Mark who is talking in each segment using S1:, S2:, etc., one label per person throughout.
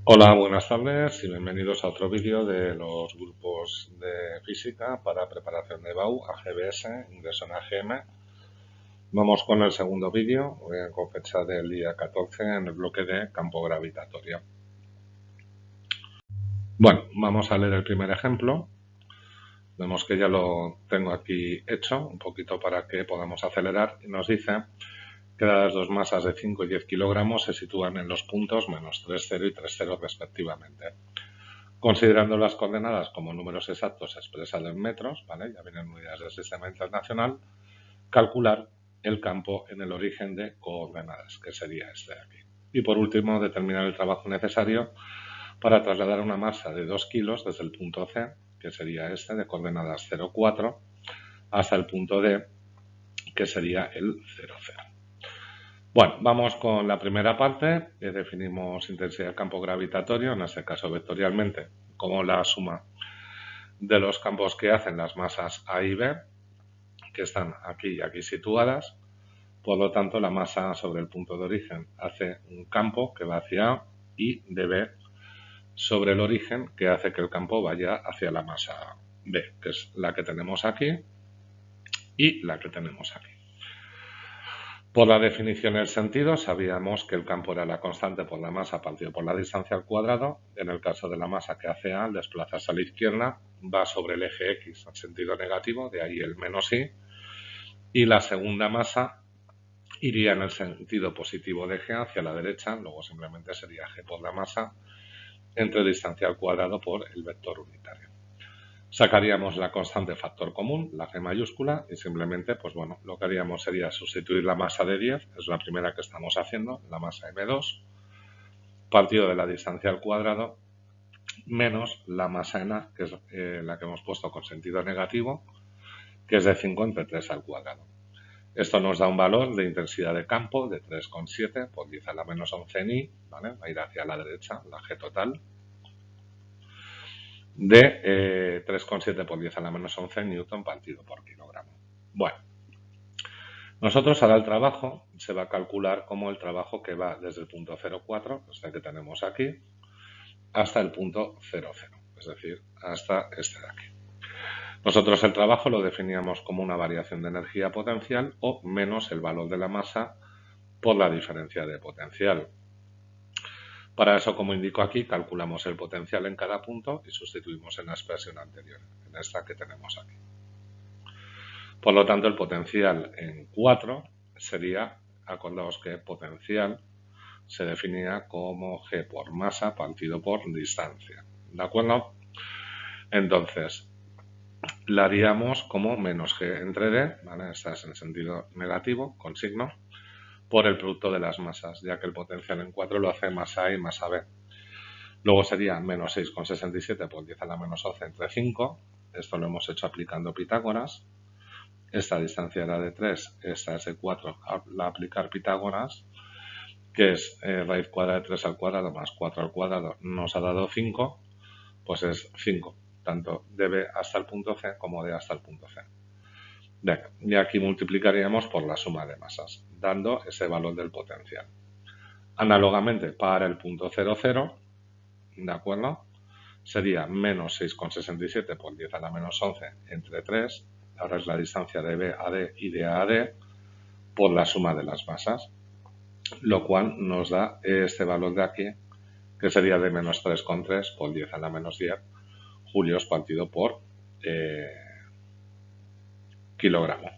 S1: Hola, buenas tardes y bienvenidos a otro vídeo de los grupos de física para preparación de BAU, AGBS, ingreso en AGM. Vamos con el segundo vídeo, con fecha del día 14 en el bloque de campo gravitatorio. Bueno, vamos a leer el primer ejemplo. Vemos que ya lo tengo aquí hecho, un poquito para que podamos acelerar, y nos dice que las dos masas de 5 y 10 kilogramos se sitúan en los puntos menos 3, 0 y 3, 0 respectivamente. Considerando las coordenadas como números exactos expresados en metros, ¿vale? Ya vienen unidades del sistema internacional, calcular el campo en el origen de coordenadas, que sería este de aquí. Y por último, determinar el trabajo necesario para trasladar una masa de 2 kilos desde el punto C, que sería este de coordenadas 0, 4, hasta el punto D, que sería el 0, 0. Bueno, vamos con la primera parte. Definimos intensidad del campo gravitatorio, en este caso vectorialmente, como la suma de los campos que hacen las masas A y B, que están aquí y aquí situadas. Por lo tanto, la masa sobre el punto de origen hace un campo que va hacia A y de B sobre el origen, que hace que el campo vaya hacia la masa B, que es la que tenemos aquí y la que tenemos aquí. Por la definición del sentido, sabíamos que el campo era la constante por la masa partido por la distancia al cuadrado. En el caso de la masa que hace A, al desplazarse a la izquierda, va sobre el eje X en sentido negativo, de ahí el menos Y, y la segunda masa iría en el sentido positivo de G hacia la derecha, luego simplemente sería G por la masa entre distancia al cuadrado por el vector unitario. Sacaríamos la constante factor común, la G mayúscula, y simplemente, pues bueno, lo que haríamos sería sustituir la masa de 10, es la primera que estamos haciendo, la masa M2, partido de la distancia al cuadrado, menos la masa en A, que es la que hemos puesto con sentido negativo, que es de 5 entre 3 al cuadrado. Esto nos da un valor de intensidad de campo de 3,7 por 10 a la menos 11 en I, ¿vale? Va a ir hacia la derecha, la G total, de 3,7 por 10 a la menos 11 newton partido por kilogramo. Bueno, nosotros ahora el trabajo se va a calcular como el trabajo que va desde el punto 0,4, este que tenemos aquí, hasta el punto 0,0, es decir, hasta este de aquí. Nosotros el trabajo lo definíamos como una variación de energía potencial o menos el valor de la masa por la diferencia de potencial. Para eso, como indico aquí, calculamos el potencial en cada punto y sustituimos en la expresión anterior, en esta que tenemos aquí. Por lo tanto, el potencial en 4 sería, acordaos que potencial se definía como G por masa partido por distancia. ¿De acuerdo? Entonces, la haríamos como menos G entre D, ¿vale? Esta es en sentido negativo, con signo, por el producto de las masas, ya que el potencial en 4 lo hace masa A y masa B. Luego sería menos 6,67 por 10 a la menos 11 entre 5. Esto lo hemos hecho aplicando Pitágoras. Esta distancia era de 3, esta es de 4. Al aplicar Pitágoras, que es raíz cuadrada de 3 al cuadrado más 4 al cuadrado, nos ha dado 5, pues es 5, tanto de B hasta el punto C como de hasta el punto C. Venga, y aquí multiplicaríamos por la suma de masas, dando ese valor del potencial. Análogamente, para el punto 0, 0, ¿de acuerdo? Sería menos 6,67 por 10 a la menos 11 entre 3, ahora es la distancia de B a D y de A a D, por la suma de las masas, lo cual nos da este valor de aquí, que sería de menos 3,3 por 10 a la menos 10 julios partido por kilogramo.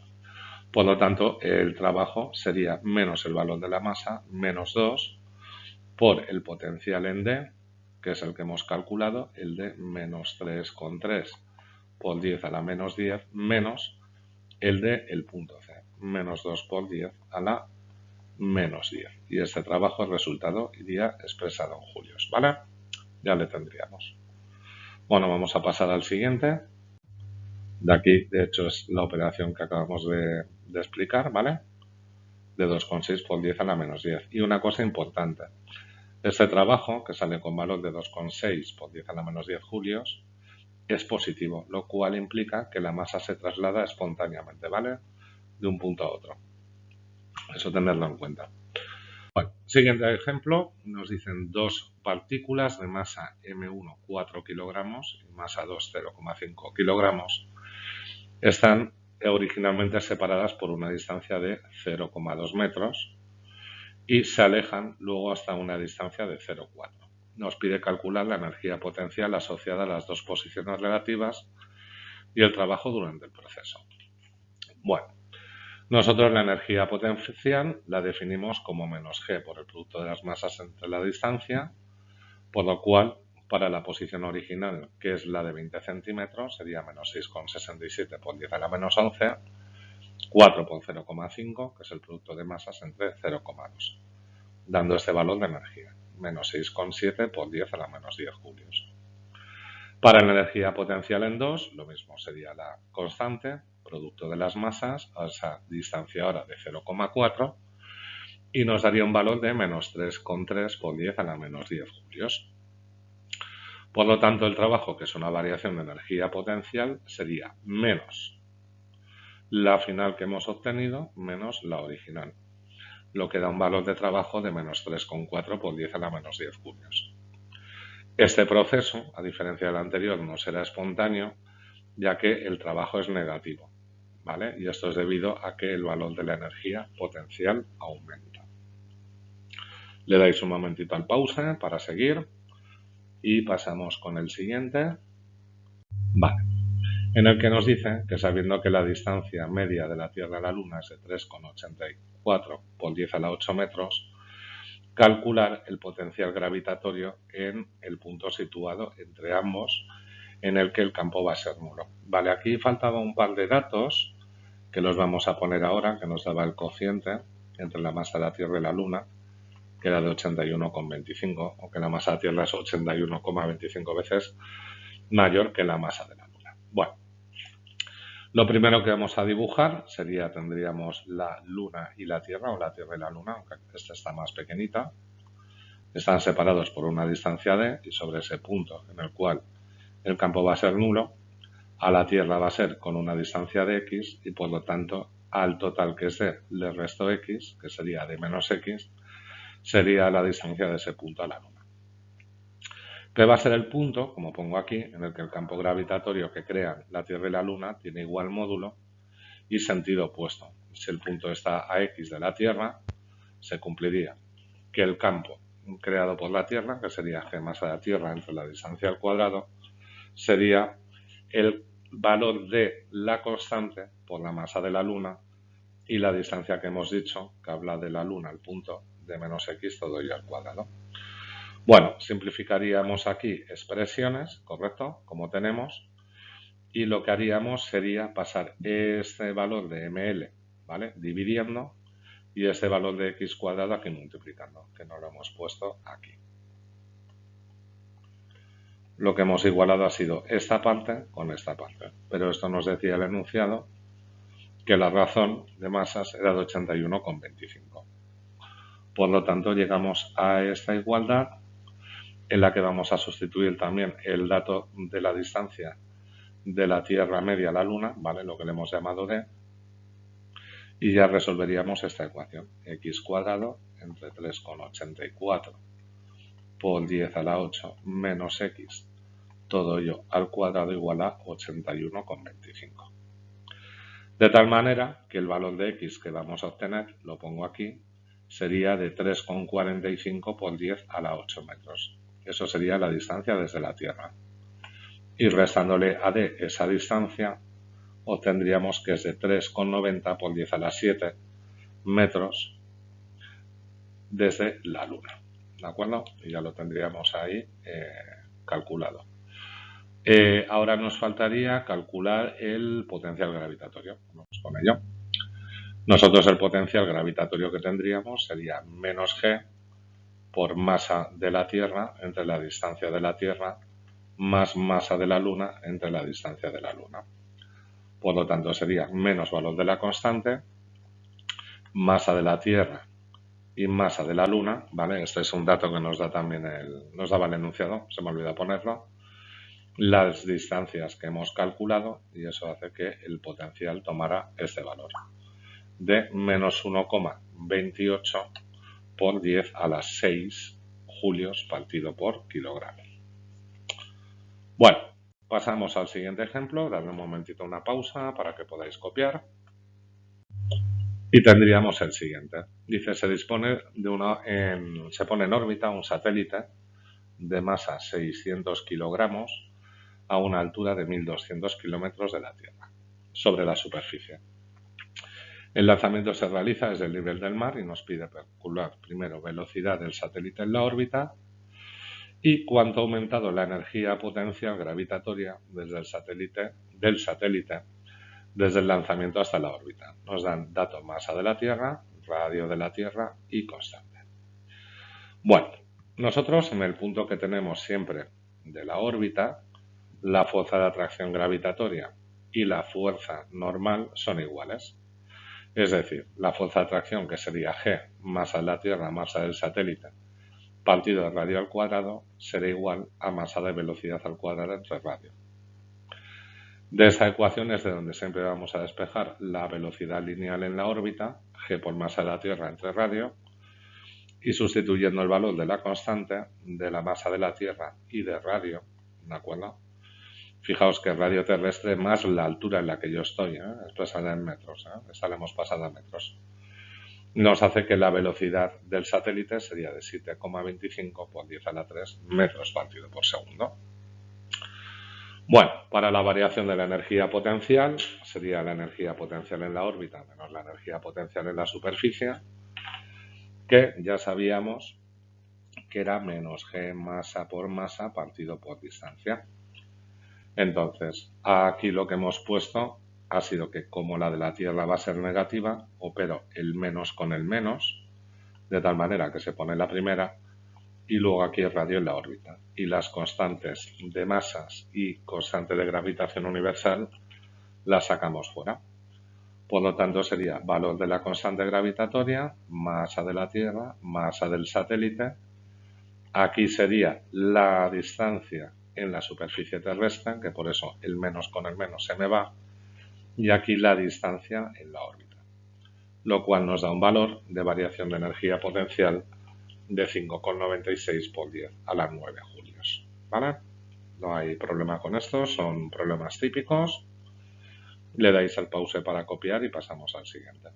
S1: Por lo tanto, el trabajo sería menos el valor de la masa, menos 2, por el potencial en D, que es el que hemos calculado, el de menos 3,3 por 10 a la menos 10, menos el de el punto C, menos 2 por 10 a la menos 10. Y este trabajo, el resultado, iría expresado en julios, ¿vale? Ya le tendríamos. Bueno, vamos a pasar al siguiente. De aquí, de hecho, es la operación que acabamos de explicar, ¿vale? De 2,6 por 10 a la menos 10. Y una cosa importante, este trabajo, que sale con valor de 2,6 por 10 a la menos 10 julios, es positivo, lo cual implica que la masa se traslada espontáneamente, ¿vale? De un punto a otro. Eso tenerlo en cuenta. Bueno, Siguiente ejemplo, nos dicen dos partículas de masa M1 4 kilogramos y masa 2 0,5 kilogramos. Están originalmente separadas por una distancia de 0,2 metros y se alejan luego hasta una distancia de 0,4. Nos pide calcular la energía potencial asociada a las dos posiciones relativas y el trabajo durante el proceso. Bueno, nosotros la energía potencial la definimos como menos g por el producto de las masas entre la distancia, por lo cual para la posición original, que es la de 20 centímetros, sería menos 6,67 por 10 a la menos 11, 4 por 0,5, que es el producto de masas entre 0,2, dando este valor de energía, menos 6,7 por 10 a la menos 10 julios. Para la energía potencial en 2, lo mismo, sería la constante, producto de las masas, a esa distancia ahora de 0,4, y nos daría un valor de menos 3,3 por 10 a la menos 10 julios. Por lo tanto, el trabajo, que es una variación de energía potencial, sería menos la final que hemos obtenido menos la original, lo que da un valor de trabajo de menos 3,4 por 10 a la menos 10 julios. Este proceso, a diferencia del anterior, no será espontáneo, ya que el trabajo es negativo, ¿vale? Y esto es debido a que el valor de la energía potencial aumenta. Le dais un momentito al pause para seguir y pasamos con el siguiente. Vale. En el que nos dice que sabiendo que la distancia media de la Tierra a la Luna es de 3,84 por 10 a la 8 metros, calcular el potencial gravitatorio en el punto situado entre ambos en el que el campo va a ser nulo. Vale, aquí faltaba un par de datos que los vamos a poner ahora, que nos daba el cociente entre la masa de la Tierra y la Luna, que era de 81,25, aunque la masa de la Tierra es 81,25 veces mayor que la masa de la Luna. Bueno, lo primero que vamos a dibujar tendríamos la Luna y la Tierra, o la Tierra y la Luna, aunque esta está más pequeñita. Están separados por una distancia d y sobre ese punto en el cual el campo va a ser nulo, a la Tierra va a ser con una distancia de x y por lo tanto al total que es d le resto x, que sería de menos x, sería la distancia de ese punto a la Luna. P va a ser el punto, como pongo aquí, en el que el campo gravitatorio que crean la Tierra y la Luna tiene igual módulo y sentido opuesto. Si el punto está a x de la Tierra, se cumpliría que el campo creado por la Tierra, que sería g masa de la Tierra entre la distancia al cuadrado, sería el valor de la constante por la masa de la Luna y la distancia que hemos dicho, que habla de la Luna al punto de menos x todo ello al cuadrado. Bueno, simplificaríamos aquí expresiones, ¿correcto? Como tenemos, y lo que haríamos sería pasar este valor de ml, ¿vale? Dividiendo, y este valor de x cuadrado aquí multiplicando, que no lo hemos puesto aquí. Lo que hemos igualado ha sido esta parte con esta parte, pero esto nos decía el enunciado que la razón de masas era de 81,25. Por lo tanto, llegamos a esta igualdad en la que vamos a sustituir también el dato de la distancia de la Tierra media a la Luna, ¿vale? Lo que le hemos llamado d, y ya resolveríamos esta ecuación, x cuadrado entre 3,84 por 10 a la 8 menos x, todo ello al cuadrado igual a 81,25. De tal manera que el valor de x que vamos a obtener, lo pongo aquí, sería de 3,45 por 10 a la 8 metros. Eso sería la distancia desde la Tierra. Y restándole a d esa distancia, obtendríamos que es de 3,90 por 10 a la 7 metros desde la Luna. ¿De acuerdo? Y ya lo tendríamos ahí calculado. Ahora nos faltaría calcular el potencial gravitatorio. Vamos con ello. Nosotros el potencial gravitatorio que tendríamos sería menos g por masa de la Tierra entre la distancia de la Tierra más masa de la Luna entre la distancia de la Luna. Por lo tanto, sería menos valor de la constante, masa de la Tierra y masa de la Luna, ¿vale? Este es un dato que nos da también nos daba el enunciado, se me olvidó ponerlo. Las distancias que hemos calculado y eso hace que el potencial tomara este valor de menos 1,28 por 10 a la 6 julios partido por kilogramo. Bueno, pasamos al siguiente ejemplo, darle un momentito una pausa para que podáis copiar. Y tendríamos el siguiente. Dice, se pone en órbita un satélite de masa 600 kilogramos a una altura de 1200 kilómetros de la Tierra, sobre la superficie. El lanzamiento se realiza desde el nivel del mar y nos pide calcular primero velocidad del satélite en la órbita y cuánto ha aumentado la energía potencial gravitatoria desde el satélite, desde el lanzamiento hasta la órbita. Nos dan datos masa de la Tierra, radio de la Tierra y constante. Bueno, nosotros en el punto que tenemos siempre de la órbita, la fuerza de atracción gravitatoria y la fuerza normal son iguales. Es decir, la fuerza de atracción, que sería G, masa de la Tierra, masa del satélite, partido de radio al cuadrado, será igual a masa de velocidad al cuadrado entre radio. De esta ecuación es de donde siempre vamos a despejar la velocidad lineal en la órbita, G por masa de la Tierra entre radio, y sustituyendo el valor de la constante de la masa de la Tierra y de radio, ¿de acuerdo? Fijaos que radio terrestre más la altura en la que yo estoy, expresada en metros, esta la hemos pasado a metros, nos hace que la velocidad del satélite sería de 7,25 por 10 a la 3 metros partido por segundo. Bueno, para la variación de la energía potencial, sería la energía potencial en la órbita menos la energía potencial en la superficie, que ya sabíamos que era menos G masa por masa partido por distancia. Entonces, aquí lo que hemos puesto ha sido que como la de la Tierra va a ser negativa, opero el menos con el menos, de tal manera que se pone la primera, y luego aquí el radio en la órbita. Y las constantes de masas y constante de gravitación universal las sacamos fuera. Por lo tanto, sería valor de la constante gravitatoria, masa de la Tierra, masa del satélite. Aquí sería la distancia en la superficie terrestre, que por eso el menos con el menos se me va, y aquí la distancia en la órbita, lo cual nos da un valor de variación de energía potencial de 5,96 por 10 a la 9 julios. ¿Vale? No hay problema con esto, son problemas típicos. Le dais al pause para copiar y pasamos al siguiente.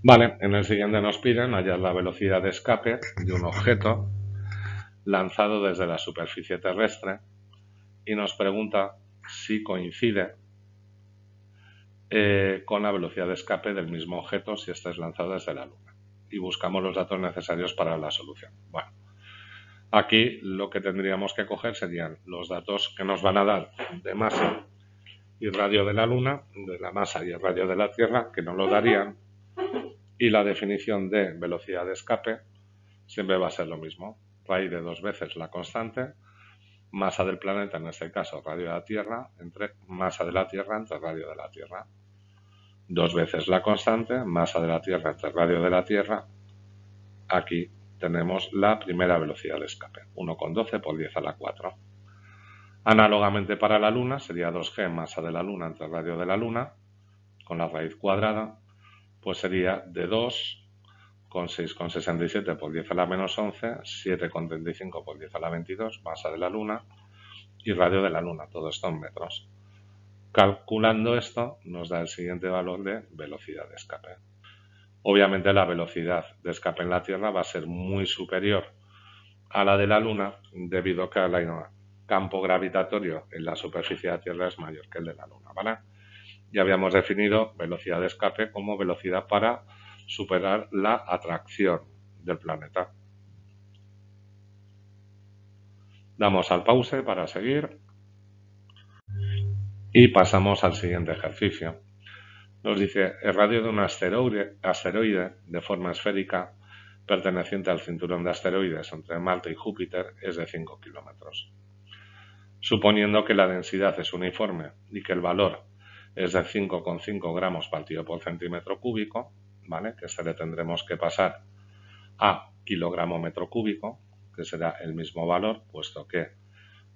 S1: Vale, en el siguiente nos piden hallar la velocidad de escape de un objeto lanzado desde la superficie terrestre y nos pregunta si coincide con la velocidad de escape del mismo objeto si este es lanzado desde la Luna. Y buscamos los datos necesarios para la solución. Bueno, aquí lo que tendríamos que coger serían los datos que nos van a dar de masa y radio de la Luna, de la masa y el radio de la Tierra, que nos lo darían, y la definición de velocidad de escape siempre va a ser lo mismo. Raíz de 2 veces la constante, masa del planeta, en este caso radio de la Tierra, entre masa de la Tierra entre radio de la Tierra. 2 veces la constante, masa de la Tierra entre radio de la Tierra. Aquí tenemos la primera velocidad de escape, 1,12 por 10 a la 4. Análogamente para la Luna sería 2G masa de la Luna entre radio de la Luna, con la raíz cuadrada, pues sería de 2 con 6,67 por 10 a la menos 11, 7,35 por 10 a la 22, masa de la Luna y radio de la Luna, todo esto en metros. Calculando esto nos da el siguiente valor de velocidad de escape. Obviamente la velocidad de escape en la Tierra va a ser muy superior a la de la Luna debido a que el campo gravitatorio en la superficie de la Tierra es mayor que el de la Luna, ¿vale? Ya habíamos definido velocidad de escape como velocidad para superar la atracción del planeta. Damos al pause para seguir y pasamos al siguiente ejercicio. Nos dice, el radio de un asteroide de forma esférica perteneciente al cinturón de asteroides entre Marte y Júpiter es de 5 kilómetros. Suponiendo que la densidad es uniforme y que el valor es de 5,5 gramos partido por centímetro cúbico, ¿vale? Que se le tendremos que pasar a kilogramo metro cúbico, que será el mismo valor, puesto que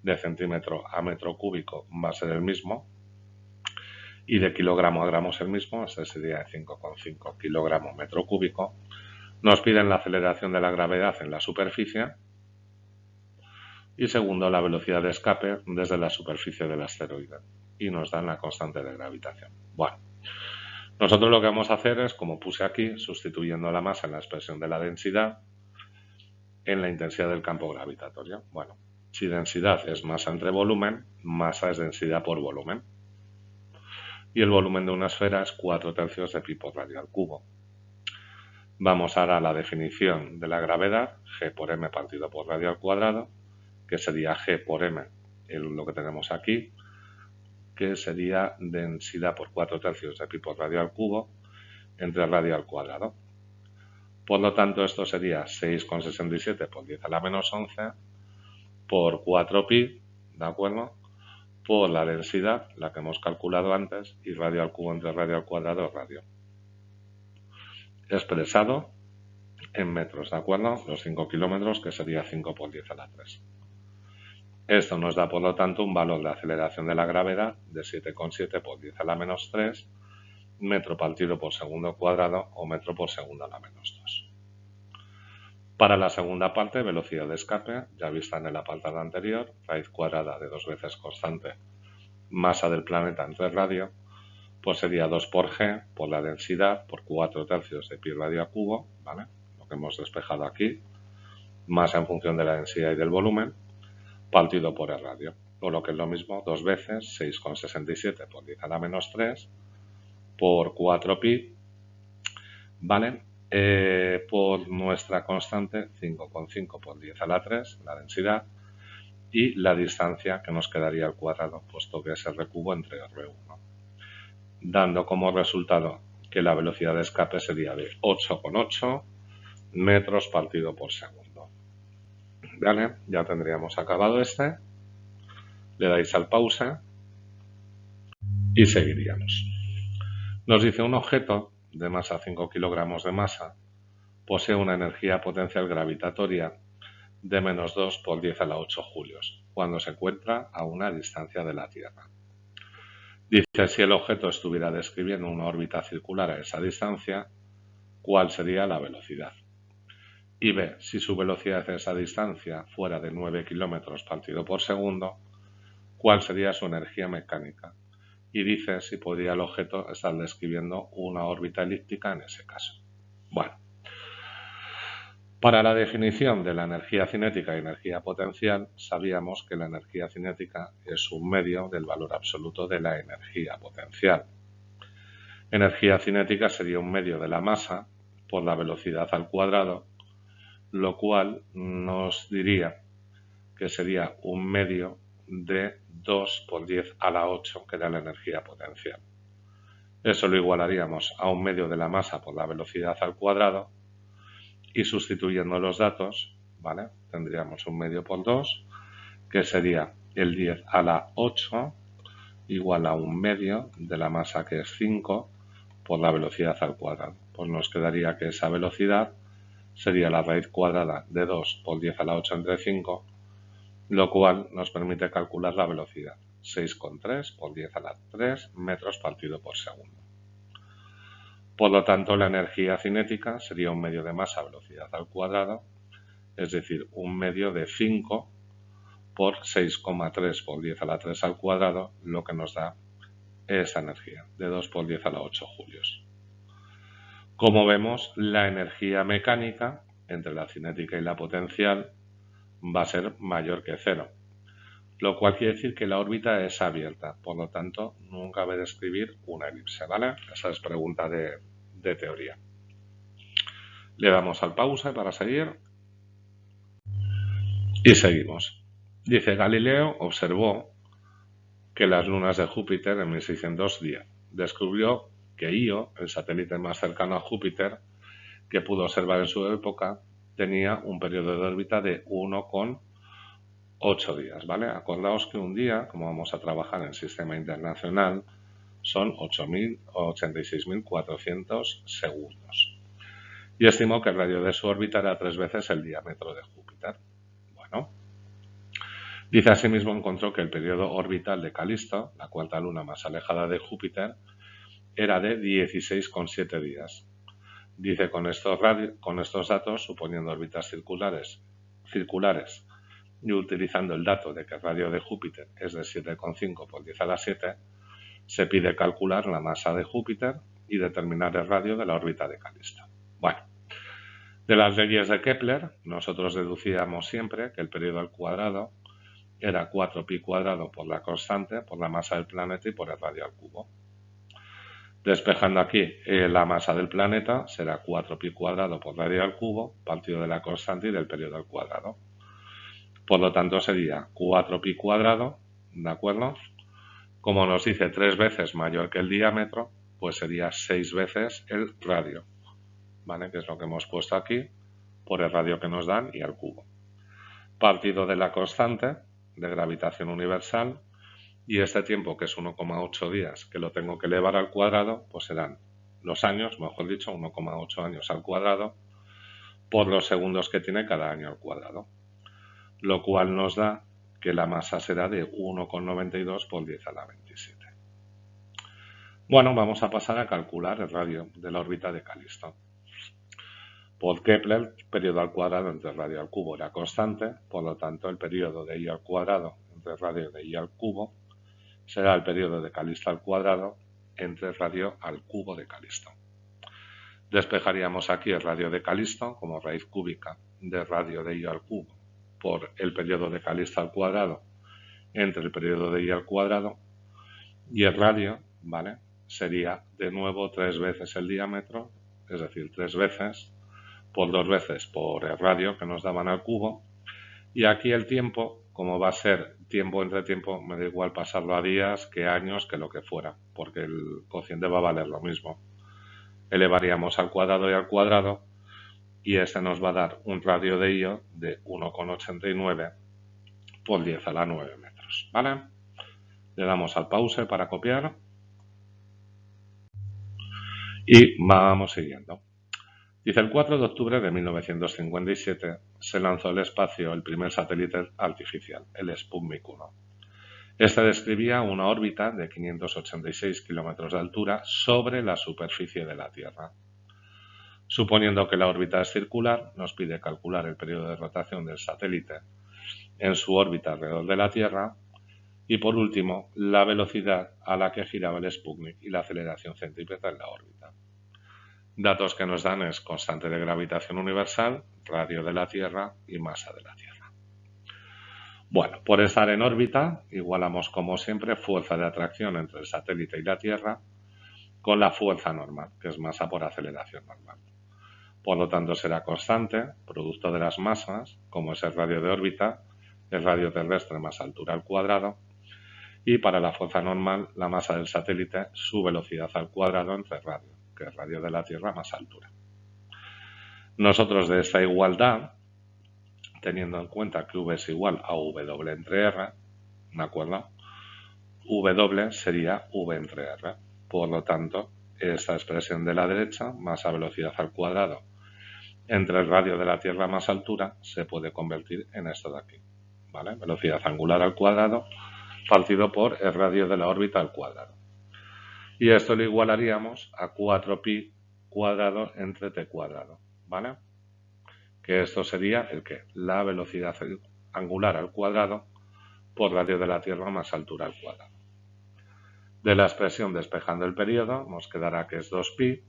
S1: de centímetro a metro cúbico va a ser el mismo, y de kilogramo a gramo es el mismo, este sería 5,5 kilogramo metro cúbico. Nos piden la aceleración de la gravedad en la superficie y segundo, la velocidad de escape desde la superficie del asteroide y nos dan la constante de gravitación. Bueno, nosotros lo que vamos a hacer es, como puse aquí, sustituyendo la masa en la expresión de la densidad en la intensidad del campo gravitatorio. Bueno, si densidad es masa entre volumen, masa es densidad por volumen. Y el volumen de una esfera es 4/3 de pi por radio al cubo. Vamos ahora a la definición de la gravedad, G por m partido por radio al cuadrado, que sería G por m, lo que tenemos aquí, que sería densidad por 4/3 de pi por radio al cubo entre radio al cuadrado. Por lo tanto, esto sería 6,67 por 10 a la menos 11 por 4pi, ¿de acuerdo? Por la densidad, la que hemos calculado antes, y radio al cubo entre radio al cuadrado es radio. Expresado en metros, ¿de acuerdo? Los 5 kilómetros, que sería 5 por 10 a la 3. Esto nos da, por lo tanto, un valor de aceleración de la gravedad de 7,7 por 10 a la menos 3 metro partido por segundo cuadrado o metro por segundo a la menos 2. Para la segunda parte, velocidad de escape, ya vista en el apartado anterior, raíz cuadrada de 2 veces constante masa del planeta entre radio, pues sería 2 por g por la densidad por 4/3 de pi radio a cubo, ¿vale? Lo que hemos despejado aquí, masa en función de la densidad y del volumen, partido por el radio, o lo que es lo mismo, 2 veces 6,67 por 10 a la menos 3 por 4pi, ¿vale? Por nuestra constante 5,5 por 10 a la 3, la densidad, y la distancia que nos quedaría al cuadrado, puesto que es r cubo entre r1, dando como resultado que la velocidad de escape sería de 8,8 metros partido por segundo. ¿Vale? Ya tendríamos acabado este. Le dais al pause y seguiríamos. Nos dice un objeto de masa 5 kilogramos de masa posee una energía potencial gravitatoria de menos 2 por 10 a la 8 julios, cuando se encuentra a una distancia de la Tierra. Dice, si el objeto estuviera describiendo una órbita circular a esa distancia, ¿cuál sería la velocidad? Y B, si su velocidad a esa distancia fuera de 9 kilómetros partido por segundo, ¿cuál sería su energía mecánica? Y dice si podría el objeto estar describiendo una órbita elíptica en ese caso. Bueno, para la definición de la energía cinética y energía potencial, sabíamos que la energía cinética es un medio del valor absoluto de la energía potencial. Energía cinética sería un medio de la masa por la velocidad al cuadrado, lo cual nos diría que sería un medio de 2 por 10 a la 8, que era la energía potencial. Eso lo igualaríamos a un medio de la masa por la velocidad al cuadrado y sustituyendo los datos, ¿vale? Tendríamos un medio por 2, que sería el 10 a la 8 igual a un medio de la masa, que es 5, por la velocidad al cuadrado. Pues nos quedaría que esa velocidad sería la raíz cuadrada de 2 por 10 a la 8 entre 5, lo cual nos permite calcular la velocidad, 6,3 por 10 a la 3 metros partido por segundo. Por lo tanto, la energía cinética sería un medio de masa velocidad al cuadrado, es decir, un medio de 5 por 6,3 por 10 a la 3 al cuadrado, lo que nos da esa energía, de 2 por 10 a la 8 julios. Como vemos, la energía mecánica entre la cinética y la potencial va a ser mayor que 0, lo cual quiere decir que la órbita es abierta, por lo tanto nunca va a describir una elipse, ¿vale? Esa es pregunta de teoría. Le damos al pause para seguir y seguimos. Dice, Galileo observó que las lunas de Júpiter en 1610 descubrió que Io, el satélite más cercano a Júpiter que pudo observar en su época, tenía un periodo de órbita de 1,8 días, ¿vale? Acordaos que un día, como vamos a trabajar en el sistema internacional, son 86.400 segundos. Y estimó que el radio de su órbita era 3 veces el diámetro de Júpiter. Bueno, dice asimismo encontró que el periodo orbital de Calisto, la cuarta luna más alejada de Júpiter, era de 16,7 días, Dice con estos datos, suponiendo órbitas circulares y utilizando el dato de que el radio de Júpiter es de 7,5 por 10 a la 7, se pide calcular la masa de Júpiter y determinar el radio de la órbita de Calisto. Bueno, de las leyes de Kepler, nosotros deducíamos siempre que el periodo al cuadrado era 4pi cuadrado por la constante, por la masa del planeta y por el radio al cubo. Despejando aquí la masa del planeta será 4pi cuadrado por radio al cubo, partido de la constante y del periodo al cuadrado. Por lo tanto sería 4pi cuadrado, ¿de acuerdo? Como nos dice 3 veces mayor que el diámetro, pues sería 6 veces el radio, ¿vale? Que es lo que hemos puesto aquí, por el radio que nos dan y al cubo. Partido de la constante de gravitación universal, y este tiempo, que es 1,8 días, que lo tengo que elevar al cuadrado, pues serán los años, mejor dicho, 1,8 años al cuadrado, por los segundos que tiene cada año al cuadrado. Lo cual nos da que la masa será de 1,92 por 10 a la 27. Bueno, vamos a pasar a calcular el radio de la órbita de Calisto. Por Kepler, el periodo al cuadrado entre el radio al cubo era constante, por lo tanto el periodo de I al cuadrado entre el radio de I al cubo será el periodo de Calisto al cuadrado entre el radio al cubo de Calisto. Despejaríamos aquí el radio de Calisto como raíz cúbica del radio de I al cubo por el periodo de Calisto al cuadrado entre el periodo de I al cuadrado, y el radio, ¿vale?, sería de nuevo 3 veces el diámetro, es decir, 3 veces por 2 veces por el radio que nos daban al cubo, y aquí el tiempo, como va a ser tiempo entre tiempo, me da igual pasarlo a días que años que lo que fuera, porque el cociente va a valer lo mismo. Elevaríamos al cuadrado y al cuadrado, y este nos va a dar un radio de IO de 1,89 por 10 a la 9 metros, ¿vale? Le damos al pause para copiar y vamos siguiendo. Dice, el 4 de octubre de 1957 se lanzó al espacio el primer satélite artificial, el Sputnik 1. Este describía una órbita de 586 kilómetros de altura sobre la superficie de la Tierra. Suponiendo que la órbita es circular, nos pide calcular el periodo de rotación del satélite en su órbita alrededor de la Tierra y, por último, la velocidad a la que giraba el Sputnik y la aceleración centrípeta en la órbita. Datos que nos dan es constante de gravitación universal, radio de la Tierra y masa de la Tierra. Bueno, por estar en órbita, igualamos como siempre fuerza de atracción entre el satélite y la Tierra con la fuerza normal, que es masa por aceleración normal. Por lo tanto, será constante, producto de las masas, como es el radio de órbita, el radio terrestre más altura al cuadrado, y para la fuerza normal, la masa del satélite, su velocidad al cuadrado entre el radio, que es el radio de la Tierra más altura. Nosotros de esta igualdad, teniendo en cuenta que V es igual a W entre R, ¿de acuerdo? W sería V entre R. Por lo tanto, esta expresión de la derecha, masa velocidad al cuadrado entre el radio de la Tierra más altura, se puede convertir en esto de aquí, ¿vale? Velocidad angular al cuadrado partido por el radio de la órbita al cuadrado. Y esto lo igualaríamos a 4pi cuadrado entre t cuadrado, ¿vale? Que esto sería el que la velocidad angular al cuadrado por radio de la Tierra más altura al cuadrado. De la expresión despejando el periodo nos quedará que es 2pi,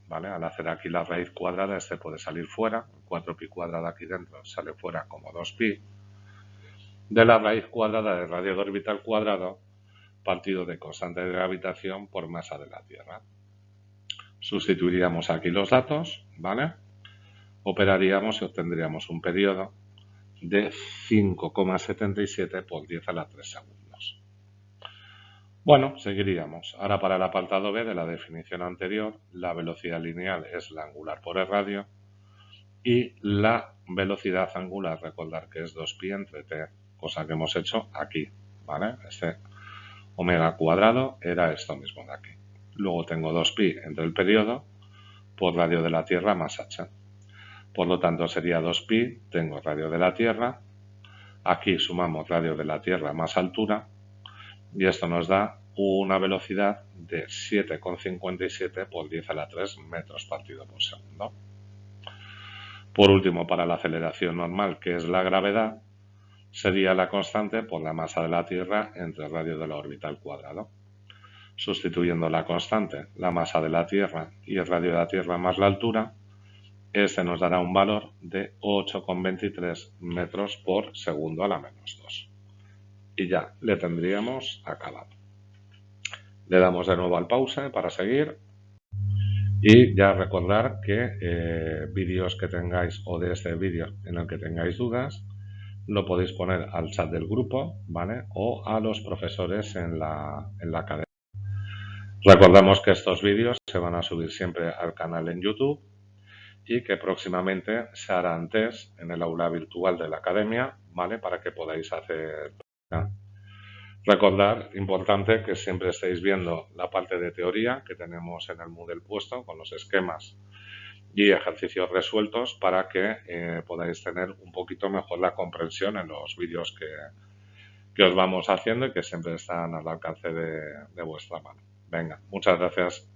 S1: ¿vale? Al hacer aquí la raíz cuadrada este puede salir fuera, 4pi cuadrado aquí dentro sale fuera como 2pi, de la raíz cuadrada del radio de órbita al cuadrado partido de constante de gravitación por masa de la Tierra. Sustituiríamos aquí los datos, ¿vale? Operaríamos y obtendríamos un periodo de 5,77 por 10 a la 3 segundos. Bueno, seguiríamos. Ahora para el apartado B de la definición anterior, la velocidad lineal es la angular por el radio y la velocidad angular, recordar que es 2pi entre t, cosa que hemos hecho aquí, ¿vale? Este omega cuadrado era esto mismo de aquí. Luego tengo 2pi entre el periodo por radio de la Tierra más h. Por lo tanto sería 2pi, tengo radio de la Tierra, aquí sumamos radio de la Tierra más altura y esto nos da una velocidad de 7,57 por 10 a la 3 metros partido por segundo. Por último, para la aceleración normal, que es la gravedad, sería la constante por la masa de la Tierra entre el radio de la órbita al cuadrado. Sustituyendo la constante, la masa de la Tierra y el radio de la Tierra más la altura, este nos dará un valor de 8,23 metros por segundo a la menos 2. Y ya le tendríamos acabado. Le damos de nuevo al pause para seguir. Y ya recordar que vídeos que tengáis o de este vídeo en el que tengáis dudas, lo podéis poner al chat del grupo, ¿vale? O a los profesores en la academia. Recordamos que estos vídeos se van a subir siempre al canal en YouTube y que próximamente se harán test en el aula virtual de la academia, ¿vale? Para que podáis hacer. Recordar, importante, que siempre estéis viendo la parte de teoría que tenemos en el Moodle puesto con los esquemas y ejercicios resueltos para que podáis tener un poquito mejor la comprensión en los vídeos que os vamos haciendo y que siempre están al alcance de vuestra mano. Venga, muchas gracias.